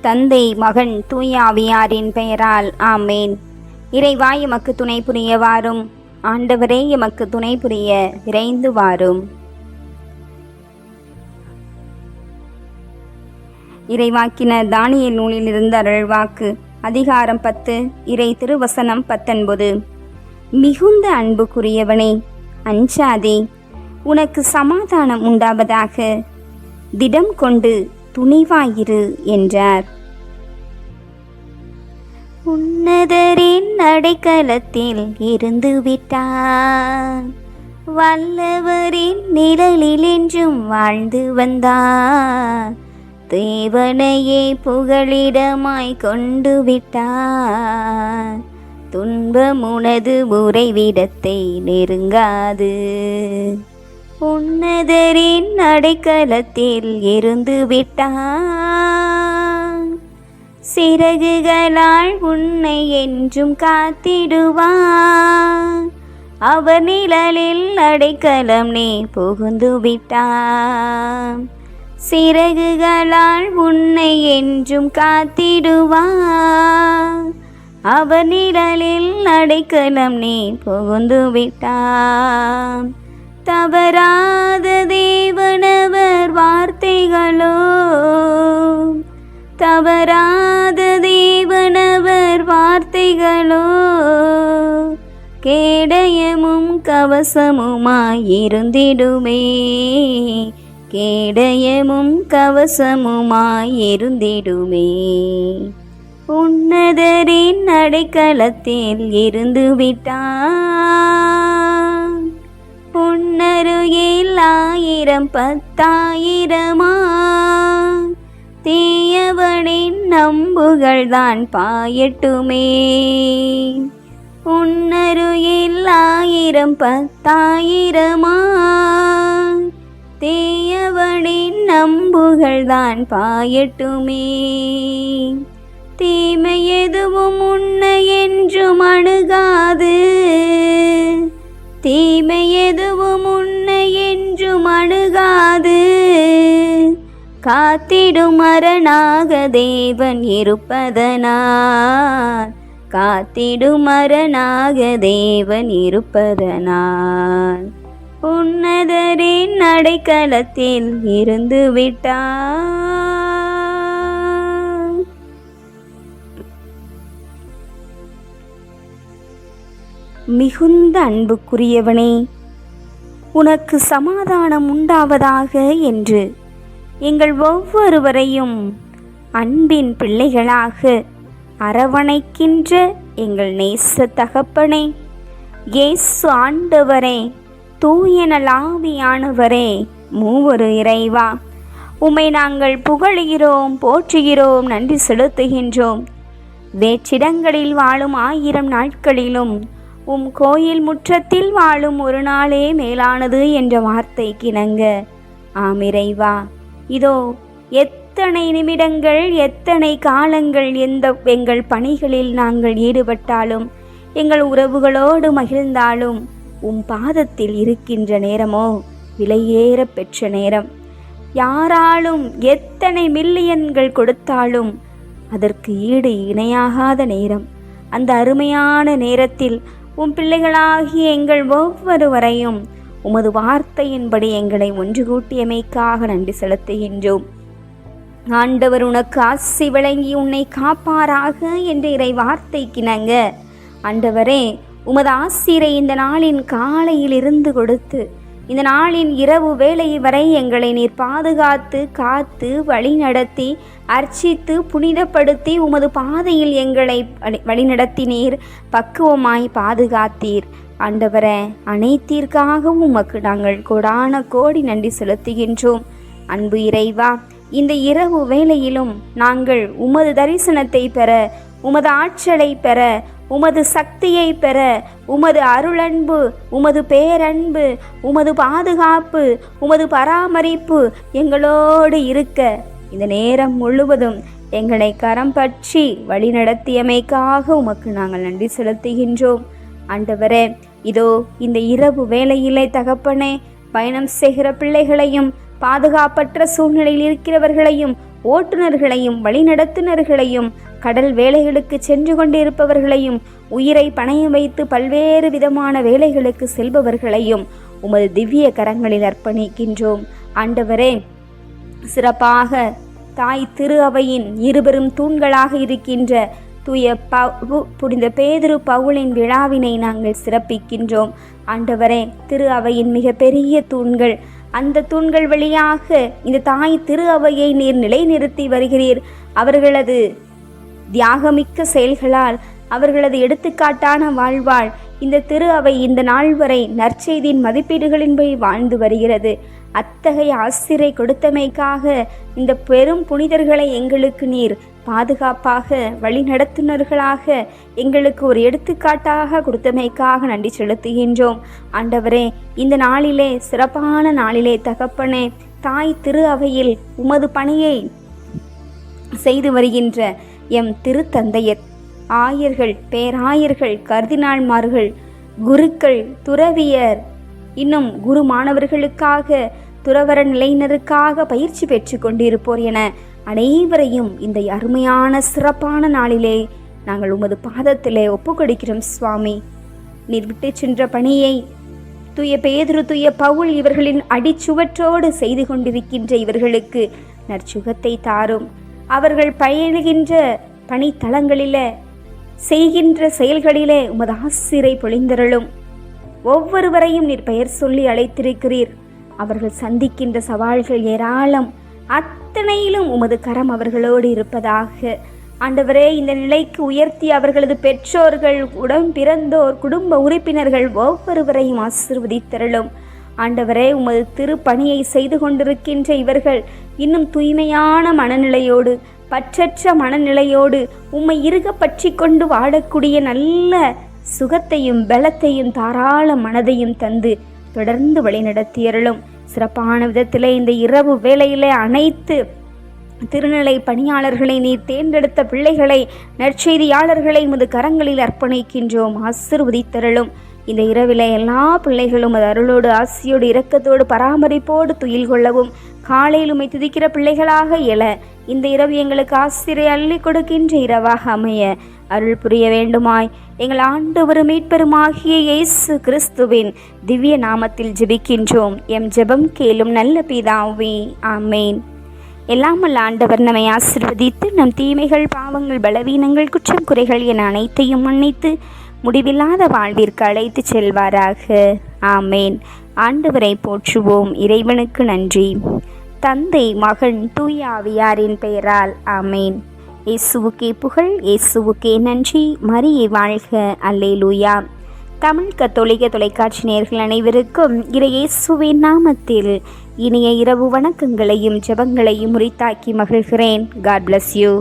தந்தை, மகன், தூயாவியாரின் பெயரால் ஆமேன். இறைவா, எமக்கு துணை புரிய வாரும். ஆண்டவரே, எமக்கு துணை புரிய விரைந்து வாரும். இறைவாக்கினர் தானியேல் நூலில் இருந்த அருள்வாக்கு, அதிகாரம் 10, இறை திருவசனம் 19. மிகுந்த அன்புக்குரியவனே, அஞ்சாதே, உனக்கு சமாதானம் உண்டாவதாக, திடம் கொண்டு துணிவாயிரு என்றார். உன்னதரின் அடைக்கலத்தில் இருந்து விட்டார், வல்லவரின் நிழலில் என்றும் வாழ்ந்து வந்தார், தேவனையே புகழிடமாய் கொண்டு விட்டார், துன்பம் உனது உறைவிடத்தை நெருங்காது. உன்னதரின் அடைக்கலத்தில் இருந்து விட்டார், சிறகுகளால் உன்னை என்றும் காத்திடுவார், அவர் நிழலில் அடைக்கலம் நீ புகுந்து விட்டார், சிறகுகளால் உன்னை என்றும் காத்திடுவார், அவர் நிழலில் அடைக்கலம் நீ புகுந்து விட்டார். தவறாத தேவனவர் வார்த்தைகளோ, தவறாத தேவனவர் வார்த்தைகளோ, கேடயமும் கவசமுமாயிருந்திடுமே, கேடயமும் கவசமுமாயிருந்திடுமே. உன்னதரின் அடைக்கலத்தில் இருந்து விட்டார், உன்னருகில் 1000 10,000 தீயவனின் நம்புகள் தான் பாயட்டுமே. உன்னருகில் 1000 10,000 தீயவனின் நம்புகள் தான் பாயட்டுமே. தீமை எதுவும் உன்னை என்றும் அணுகாது, தீமை எதுவும் உன்னை என்றும் அணுகாது, காத்திடும் அரணாக தேவன் இருப்பதனால், காத்திடும் அரணாக தேவன் இருப்பதனால், உன்னதரின் அடைக்கலத்தில் இருந்து விட்டார். மிகுந்த அன்புக்குரியவனே, உனக்கு சமாதானம் உண்டாவதாக என்று எங்கள் ஒவ்வொருவரையும் அன்பின் பிள்ளைகளாக அரவணைக்கின்ற எங்கள் நேச தகப்பனே, இயேசு ஆண்டவரே, தூயனலாவியானவரே, மூவரு இறைவா, உம்மை நாங்கள் புகழுகிறோம், போற்றுகிறோம், நன்றி செலுத்துகின்றோம். வேற்றிடங்களில் வாழும் 1000 நாட்களிலும் உம் கோயில் முற்றத்தில் வாழும் ஒரு நாளே மேலானது என்ற வார்த்தைக்கு இணங்க ஆமிறைவா, இதோ எத்தனை நிமிடங்கள், எத்தனை காலங்கள் எங்கள் பணிகளில் நாங்கள் ஈடுபட்டாலும், எங்கள் உறவுகளோடு மகிழ்ந்தாலும், உம் பாதத்தில் இருக்கின்ற நேரமோ விலையேற பெற்ற நேரம். யாராலும் எத்தனை மில்லியன்கள் கொடுத்தாலும் அதற்கு ஈடு இணையாகாத நேரம். அந்த அருமையான நேரத்தில் உம் பிள்ளைகளாகிய எங்கள் ஒவ்வொருவரையும் உமது வார்த்தையின்படி எங்களை ஒன்று கூட்டியமைக்காக நன்றி செலுத்துகின்றோம். ஆண்டவர் உனக்கு ஆசி வழங்கி உன்னை காப்பாராக என்ற இறை வார்த்தைக்கிணங்க ஆண்டவரே, உமது ஆசிரை இந்த நாளின் காலையில் இருந்து கொடுத்து இந்த நாளின் இரவு வேளை வரை எங்களை நீர் பாதுகாத்து காத்து வழிநடத்தி அர்ச்சித்து புனிதப்படுத்தி உமது பாதையில் எங்களை வழிநடத்தினீர், பக்குவமாய் பாதுகாத்தீர். ஆண்டவரே, அனைத்திற்காகவும் உமக்கு நாங்கள் கோடான கோடி நன்றி செலுத்துகின்றோம். அன்பு இறைவா, இந்த இரவு வேளையிலும் நாங்கள் உமது தரிசனத்தை பெற, உமது ஆற்றலை பெற, உமது சக்தியை பெற, உமது அருளன்பு, உமது பேரன்பு, உமது பாதுகாப்பு, உமது பராமரிப்பு எங்களோடு இருக்க இந்த நேரம் முழுவதும் எங்களை கரம் பற்றி வழிநடத்தியமைக்காக உமக்கு நாங்கள் நன்றி செலுத்துகின்றோம். ஆண்டவரே, இதோ இந்த இரவு வேளையிலே தகப்பனே, பயணம் செய்கிற பிள்ளைகளையும் பாதுகாப்பற்ற சூழ்நிலையில் இருக்கிறவர்களையும் ஓட்டுநர்களையும் வழிநடத்துனர்களையும் கடல் வேலைகளுக்கு சென்று கொண்டிருப்பவர்களையும் உயிரை பணயம் வைத்து பல்வேறு விதமான வேலைகளுக்கு செல்பவர்களையும் உமது திவ்ய கரங்களில் அர்ப்பணிக்கின்றோம். ஆண்டவரே, சிறப்பாக தாய் திரு அவையின் இருபெரும் தூண்களாக இருக்கின்ற தூய புனித பேதுரு பவுலின் விழாவினை நாங்கள் சிறப்பிக்கின்றோம். ஆண்டவரே, திரு அவையின் மிக பெரிய தூண்கள், அந்த தூண்கள் வழியாக இந்த தாய் திரு அவையை நீர் நிலைநிறுத்தி வருகிறீர். அவர்களது தியாகமிக்க செயல்களால், அவர்களது எடுத்துக்காட்டான வாழ்வாள் இந்த திரு அவை இந்த நாள் வரை நற்செய்தியின் மதிப்பீடுகளின்படி வாழ்ந்து வருகிறது. அத்தகைய ஆசிரை கொடுத்தமைக்காக இந்த பெரும் புனிதர்களை எங்களுக்கு நீர் பாதுகாப்பாக வழிநடத்துனர்களாக எங்களுக்கு ஒரு எடுத்துக்காட்டாக கொடுத்தமைக்காக நன்றி செலுத்துகின்றோம். ஆண்டவரே, இந்த நாளிலே, சிறப்பான நாளிலே தகப்பனே, தாய் திரு அவையில் உமது பணியை செய்து வருகின்ற எம் திருத்தந்தையர், ஆயர்கள், பேராயர்கள், கர்தினால்மார்கள், குருக்கள், துறவியர், இன்னும் குரு மாணவர்களுக்காக, துறவர நிலையினருக்காக பயிற்சி பெற்று கொண்டிருப்போர் என அனைவரையும் இந்த அருமையான சிறப்பான நாளிலே நாங்கள் உமது பாதத்திலே ஒப்புக்கொடுக்கிறோம். சுவாமி, நீர் விட்டு சென்ற பணியை தூய பேதுரு, தூய பவுல் இவர்களின் அடிச்சுவற்றோடு செய்து கொண்டிருக்கின்ற இவர்களுக்கு நற்சுகத்தை தாரும். அவர்கள் பயணிகின்ற பணித்தளங்களிலே, செய்கின்ற செயல்களிலே உமது ஆசிரை பொழிந்தருளும். ஒவ்வொருவரையும் நீர் பெயர் சொல்லி அழைத்திருக்கிறீர். அவர்கள் சந்திக்கின்ற சவால்கள் ஏராளம், அத்தனையிலும் உமது கரம் அவர்களோடு இருப்பதாக. ஆண்டவரே, இந்த நிலைக்கு உயர்த்தி அவர்களது பெற்றோர்கள், உடன் பிறந்தோர், குடும்ப உறுப்பினர்கள் ஒவ்வொருவரையும் ஆசீர்வதித்தருளும். ஆண்டவரே, உமது திருப்பணியை செய்து கொண்டிருக்கின்ற இவர்கள் இன்னும் தூய்மையான மனநிலையோடு, பற்றற்ற மனநிலையோடு உம்மை இறுக பற்றி கொண்டு வாழக்கூடிய நல்ல சுகத்தையும் பலத்தையும் தாராள மனதையும் தந்து தொடர்ந்து வழிநடத்தியருளும். சிறப்பான விதத்திலே இந்த இரவு வேளையிலே அனைத்து திருநிலை பணியாளர்களை, நீர் தேர்ந்தெடுத்த பிள்ளைகளை, நற்செய்தியாளர்களை உமது கரங்களில் அர்ப்பணிக்கின்றோம். ஆசீர்வதித்தருளும். இந்த இரவிலே எல்லா பிள்ளைகளும் அது அருளோடு, ஆசியோடு, இரக்கத்தோடு, பராமரிப்போடு துயில் கொள்ளவும், காலையில் உம்மை துதிக்கிற பிள்ளைகளாக எழ இந்த இரவு எங்களுக்கு ஆசிரை அள்ளி கொடுக்கின்ற இரவாக அமைய அருள் புரிய வேண்டுமாய் எங்கள் ஆண்டவரும் மீட்பெருமாகிய இயேசு கிறிஸ்துவின் திவ்ய நாமத்தில் ஜெபிக்கின்றோம். எம் ஜெபம் கேளும் நல்ல பிதாவே, ஆமேன். எல்லாமல் ஆண்டவர் நம்மை ஆசீர்வதித்து நம் தீமைகள், பாவங்கள், பலவீனங்கள், குற்றம் குறைகள் என அனைத்தையும் மன்னித்து முடிவில்லாத வாழ்விற்கு அழைத்து செல்வாராக. ஆமேன். ஆண்டவரை போற்றுவோம். இறைவனுக்கு நன்றி. தந்தை, மகன், தூய ஆவியாரின் பெயரால் ஆமேன். இயேசுவுக்கே புகழ், இயேசுவுக்கே நன்றி. மரியே வாழ்க. அல்லேலூயா. தமிழ் கத்தோலிக்க தொலைக்காட்சி நேயர்கள் அனைவருக்கும் இயேசுவின் நாமத்தில் இனிய இரவு வணக்கங்களையும் ஜெபங்களையும் உரித்தாக்கி மகிழ்கிறேன். God bless you.